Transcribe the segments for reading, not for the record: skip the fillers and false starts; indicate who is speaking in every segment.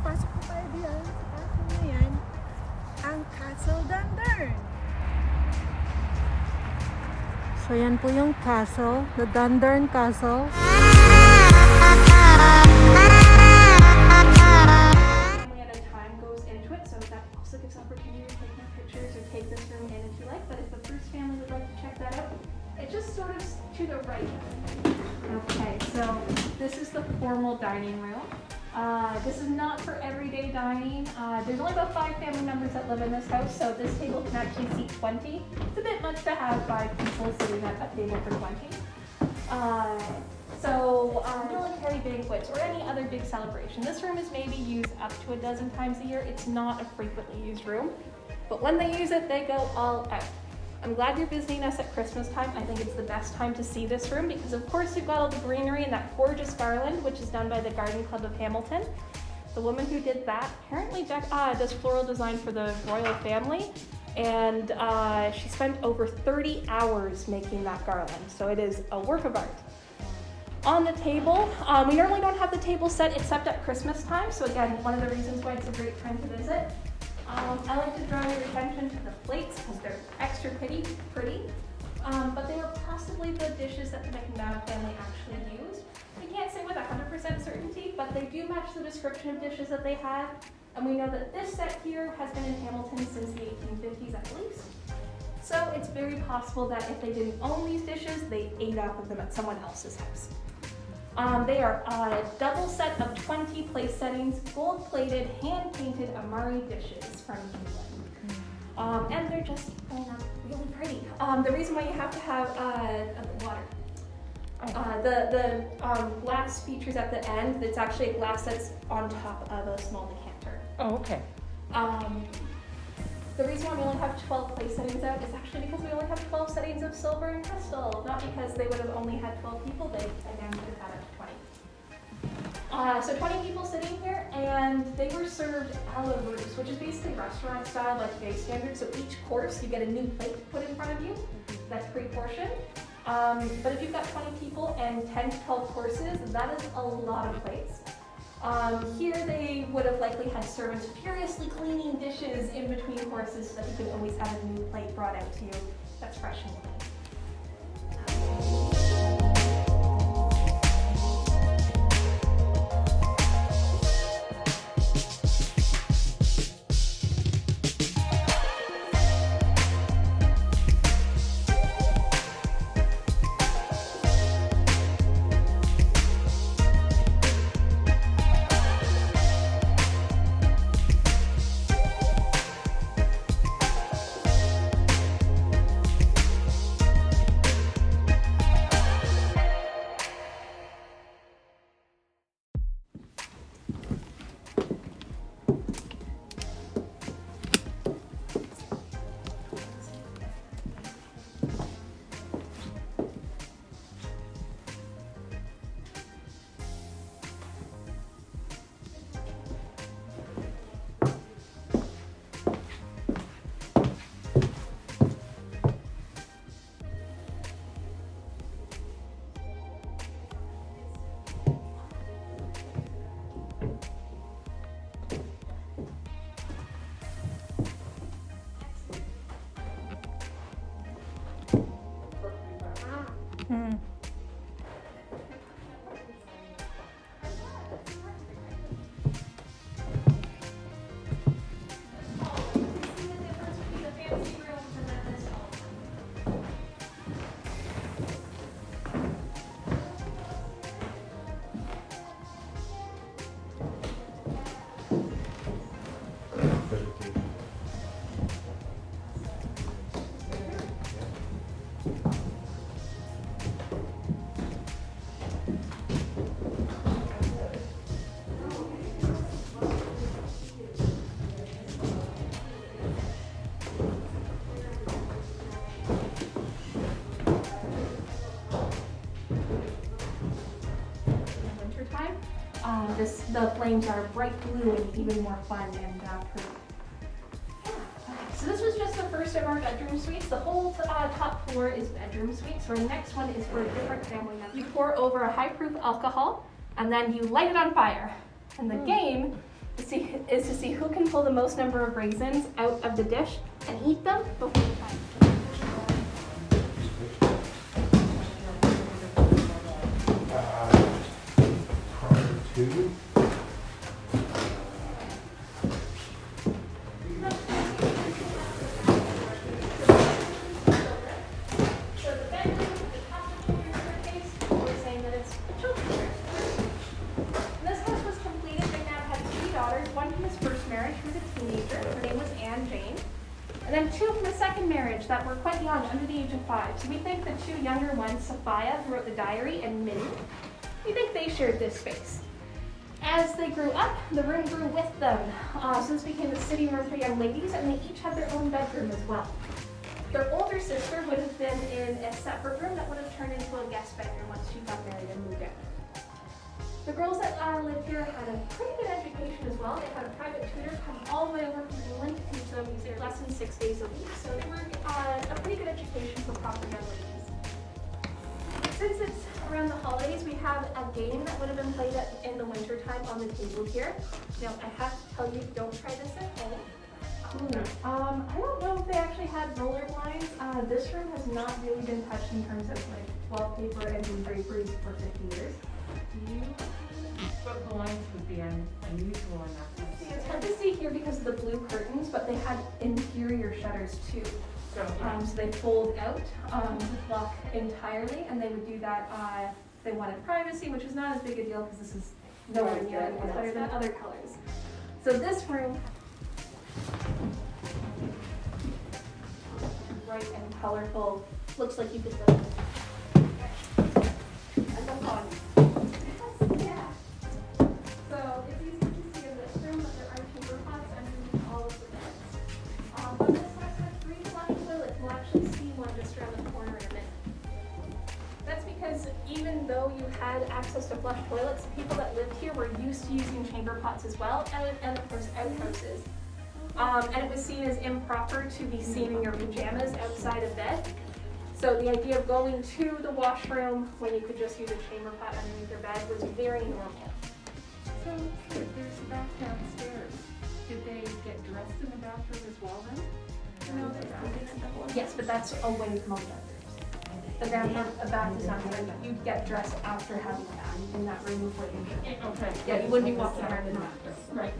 Speaker 1: papasok po tayo diyan sa castle na yan, ang Castle Dundas. So yan po yung castle, the Dundas Castle.
Speaker 2: So gives opportunity to take more pictures or take this room in if you like, but if the first family would like to check that out, it's just sort of to the right. Okay, so this is the formal dining room. This is not for everyday dining. There's only about 5 family members that live in this house, so this table can actually seat 20. It's a bit much to have 5 people sitting at a table for 20. Military banquets or any other big celebration. This room is maybe used up to a dozen times a year. It's not a frequently used room, but when they use it, they go all out. I'm glad you're visiting us at Christmas time. I think it's the best time to see this room because of course you've got all the greenery and that gorgeous garland, which is done by the Garden Club of Hamilton. The woman who did that apparently does floral design for the royal family, and she spent over 30 hours making that garland, so it is a work of art. On the table, we normally don't have the table set except at Christmas time, so again, one of the reasons why it's a great time to visit. I like to draw your attention to the plates because they're extra pretty, but they were possibly the dishes that the McNabb family actually used. We can't say with 100% certainty, but they do match the description of dishes that they had, and we know that this set here has been in Hamilton since the 1850s at least. So it's very possible that if they didn't own these dishes, they ate off of them at someone else's house. They are a double set of 20 place settings, gold-plated, hand-painted Amari dishes from England. And they're just really pretty. The reason why you have to have water. The glass features at the end, it's actually a glass that's on top of a small decanter.
Speaker 1: Oh, okay.
Speaker 2: The reason why we only have 12 place settings out is actually because we only have 12 settings of silver and crystal, not because they would have only had 12 people, they again would have had up to 20. So 20 people sitting here, and they were served a la Bruce, which is basically restaurant style, like very standard. So each course, you get a new plate put in front of you that's pre-portioned. But if you've got 20 people and 10 to 12 courses, that is a lot of plates. Here they would have likely had servants furiously cleaning dishes in between courses so that you could always have a new plate brought out to you that's fresh and clean. The flames are bright blue and even more fun and pretty. Okay, so this was just the first of our bedroom suites. The whole top floor is bedroom suites. So our next one is for a different family member. You pour over a high-proof alcohol and then you light it on fire. And the game is to see who can pull the most number of raisins out of the dish and eat them before the time.
Speaker 3: Prior to.
Speaker 2: And then 2 from a second marriage that were quite young, under the age of 5. So we think the 2 younger ones, Sophia, who wrote the diary, and Minnie, we think they shared this space. As they grew up, the room grew with them. So this became the sitting room for young ladies, and they each had their own bedroom as well. Their older sister would have been in a separate room that would have turned into a guest bedroom once she got married and moved out. The girls that lived here had a pretty good education as well. They had a private tutor come all the way over from England to teach them their lessons 6 days a week. So they were a pretty good education for proper young ladies. Since it's around the holidays, we have a game that would have been played in the winter time on the table here. Now, I have to tell you, don't try this at home. I don't know if they actually had roller blinds. This room has not really been touched in terms of like wallpaper and draperies for 50 years.
Speaker 4: What blinds would be unusual enough?
Speaker 2: It's hard to see here because of the blue curtains, but they had interior shutters too. So they fold out to block entirely, and they would do that if they wanted privacy, which is not as big a deal because this is nowhere near as better than other colors. So this room, bright and colorful, looks like you could live in it. And the pond. Yeah. So it's easy to see in this room that there are chamber pots underneath all of the beds. But this house has 3 flush toilets. We'll actually see one just around the corner in a minute. That's because even though you had access to flush toilets, the people that lived here were used to using chamber pots as well, and of course outhouses. And it was seen as improper to be seen in your pajamas outside of bed. So the idea of going to the washroom when you could just use a chamber pot underneath your bed was very normal.
Speaker 4: So there's a bath downstairs. Did they get dressed in the bathroom as well then?
Speaker 2: Yes, but that's away from all the bedrooms. The bath is not there, but you'd get dressed after having a bath in that room before you should.
Speaker 4: Okay.
Speaker 2: Yeah, you wouldn't be walking around in that. Right.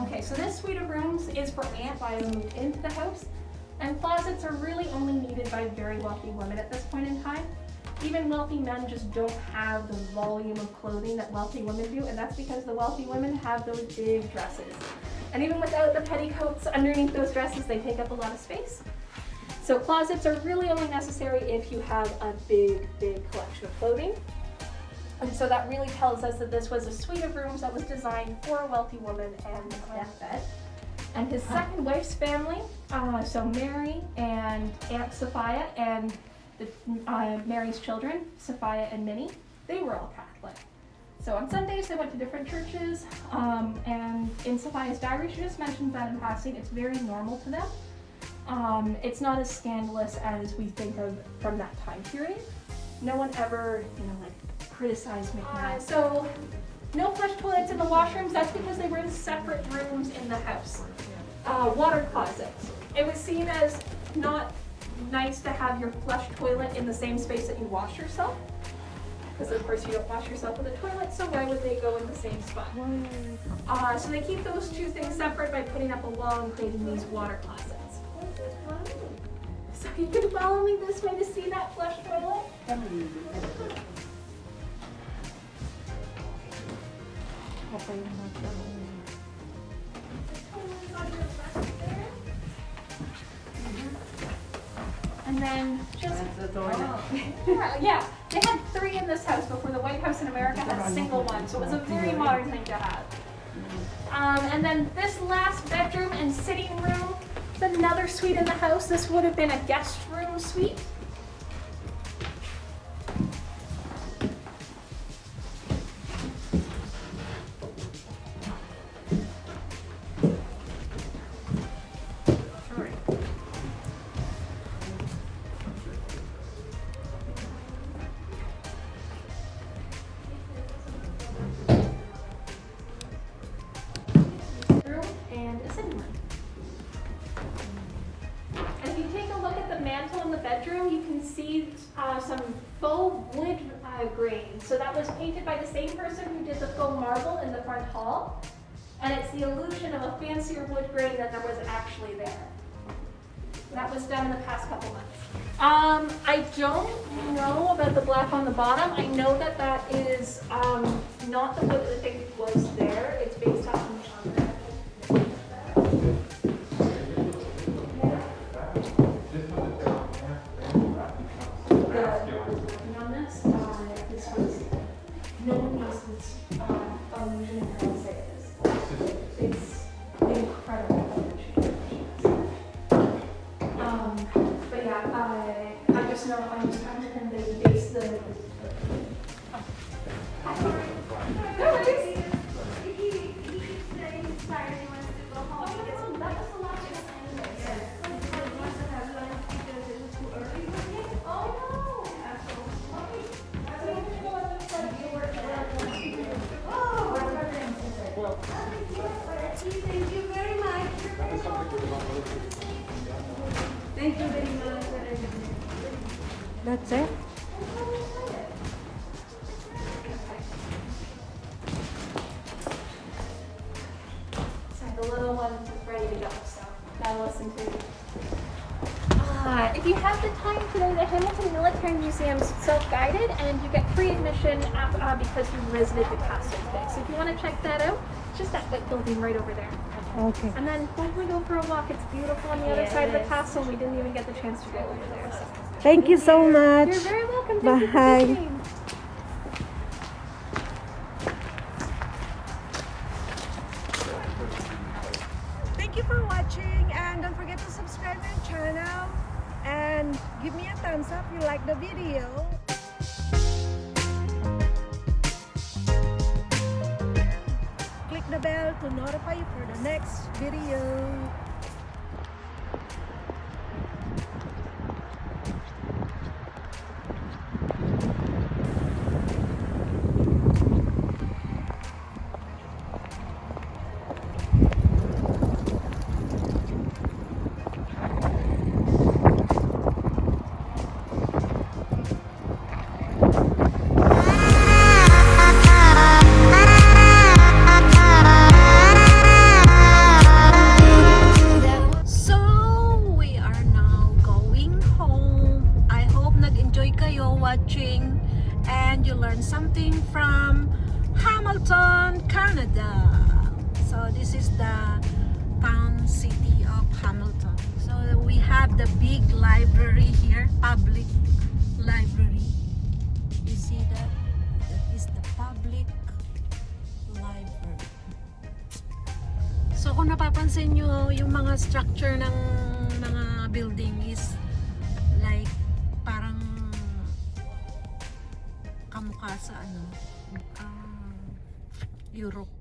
Speaker 2: Okay, so this suite of rooms is for Aunt Bio moved into the house, and closets are really only needed by very wealthy women at this point in time. Even wealthy men just don't have the volume of clothing that wealthy women do, and that's because the wealthy women have those big dresses. And even without the petticoats underneath those dresses, they take up a lot of space. So closets are really only necessary if you have a big, big collection of clothing. And so that really tells us that this was a suite of rooms that was designed for a wealthy woman and a deathbed. And his second wife's family, so Mary and Aunt Sophia and Mary's children, Sophia and Minnie, they were all Catholic. So on Sundays they went to different churches, and in Sophia's diary she just mentions that in passing. It's very normal to them. It's not as scandalous as we think of from that time period. No one ever, criticized McNabb. So no flush toilets in the washrooms. That's because they were in separate rooms in the house. Water closets. It was seen as not nice to have your flush toilet in the same space that you wash yourself. Because of course you don't wash yourself with a toilet, so why would they go in the same spot? So they keep those 2 things separate by putting up a wall and creating these water closets. So you can follow me this way to see that flush toilet? And then just yeah, they had 3 in this house before the White House in America had a single one, so it was a very modern thing to have. And then this last bedroom and sitting room is another suite in the house. This would have been a guest room suite. see some faux wood grain. So that was painted by the same person who did the faux marble in the front hall. And it's the illusion of a fancier wood grain that there was actually there. That was done in the past couple months. I don't know about the black on the bottom. I know that that is not the wood that I think was there. It's based off of on this. This was no one knows this illusion and how to say this. It's incredible how much she did. But yeah, I just know I was talking to him that he based the. No worries.
Speaker 1: Thank you very much. Thank you very much. That's it?
Speaker 2: So the little one is ready to go, so now listen to. If you have the time today, the Hamilton Military Museum is self-guided and you get free admission because you visited the castle today. So if you want to check that out, it's just that building right over there.
Speaker 1: Okay.
Speaker 2: And then hopefully go for a walk. It's beautiful on the other side of the castle. We didn't even get the chance to go over there. So.
Speaker 1: Thank you so much.
Speaker 2: You're very welcome. Thank you for
Speaker 1: Bye.
Speaker 2: visiting.
Speaker 1: Thank you for watching, and don't forget to subscribe to my channel and give me a thumbs up if you like the video. Click the bell to notify you for the next video. Watching and you learn something from Hamilton, Canada. So this is the town city of Hamilton. So we have the big library here, public library. You see that? That is the public library. So kung napapansin nyo, yung mga structure ng mga building is like parang kamukha sa Europe.